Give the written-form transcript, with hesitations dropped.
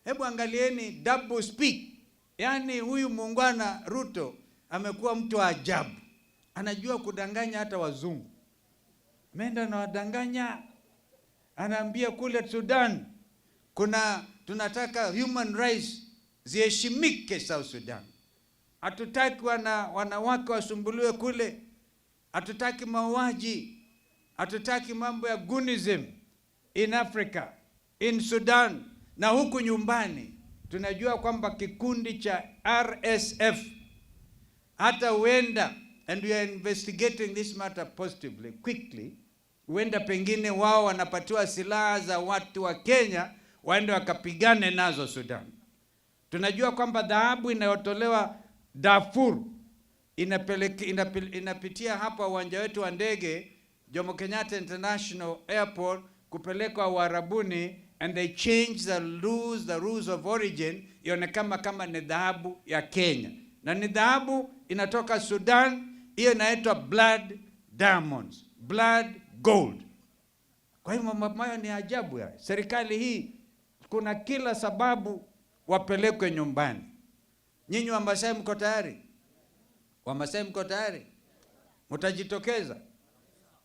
Hebu angalieni double speak. Yaani huyu muungwana Ruto amekuwa mtu wa ajabu. Anajua kudanganya hata wazungu. Ameenda na wadanganya. Anaambia kule Sudan tunataka human rights ziheshimike South Sudan. Hatutaki wanawake wasumbuliwe kule. Hatutaki mauaji. Hatutaki mambo ya goonism in Africa, in Sudan. Na huku nyumbani tunajua kwamba kikundi cha RSF hata huenda, and we are investigating this matter positively, quickly, huenda pengine wao wanapatiwa silaha za watu wa Kenya waende wakapigane nazo Sudan. Tunajua kwamba dhahabu inayotolewa Darfur inapitia hapa uwanja wetu wa ndege Jomo Kenyatta International Airport kupelekwa Uarabuni, and they change the rules of origin, ionekana kama ni dhahabu ya Kenya. Na ni dhahabu inatoka Sudan, hiyo inaitwa blood diamonds, blood gold. Kwa hiyo mambo ni ajabu ya. Serikali hii kuna kila sababu wapelekwe nyumbani. Nyinyi wa Masai mko tayari? Wa Masai mko tayari? Mtajitokeza?